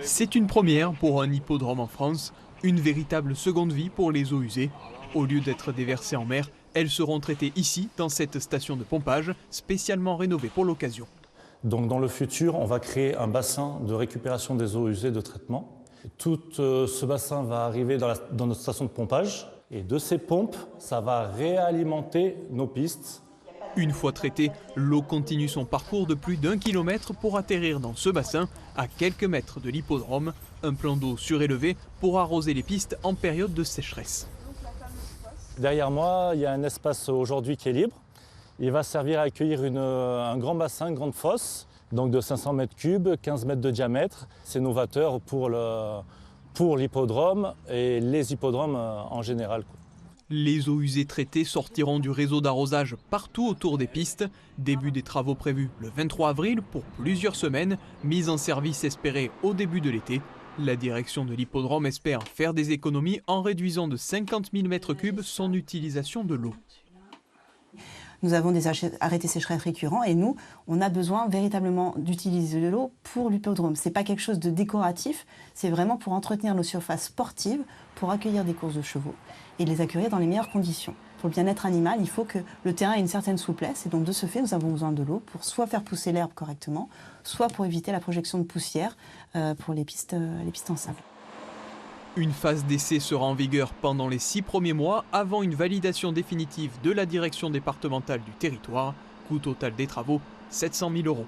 C'est une première pour un hippodrome en France, une véritable seconde vie pour les eaux usées. Au lieu d'être déversées en mer, elles seront traitées ici, dans cette station de pompage, spécialement rénovée pour l'occasion. Donc dans le futur, on va créer un bassin de récupération des eaux usées de traitement. Tout ce bassin va arriver dans notre station de pompage. Et de ces pompes, ça va réalimenter nos pistes. Une fois traitée, l'eau continue son parcours de plus d'1 kilomètre pour atterrir dans ce bassin, à quelques mètres de l'hippodrome. Un plan d'eau surélevé pour arroser les pistes en période de sécheresse. Derrière moi, il y a un espace aujourd'hui qui est libre. Il va servir à accueillir un grand bassin, une grande fosse, donc de 500 mètres cubes, 15 mètres de diamètre. C'est novateur pour l'hippodrome et les hippodromes en général. Les eaux usées traitées sortiront du réseau d'arrosage partout autour des pistes. Début des travaux prévus le 23 avril pour plusieurs semaines. Mise en service espérée au début de l'été. La direction de l'hippodrome espère faire des économies en réduisant de 50 000 m3 son utilisation de l'eau. Nous avons des arrêtés sécheresse récurrents et nous, on a besoin véritablement d'utiliser de l'eau pour l'hippodrome. Ce n'est pas quelque chose de décoratif, c'est vraiment pour entretenir nos surfaces sportives, pour accueillir des courses de chevaux et les accueillir dans les meilleures conditions. Pour le bien-être animal, il faut que le terrain ait une certaine souplesse et donc de ce fait, nous avons besoin de l'eau pour soit faire pousser l'herbe correctement, soit pour éviter la projection de poussière pour les pistes en sable. Une phase d'essai sera en vigueur pendant les 6 premiers mois avant une validation définitive de la direction départementale du territoire. Coût total des travaux, 700 000 €.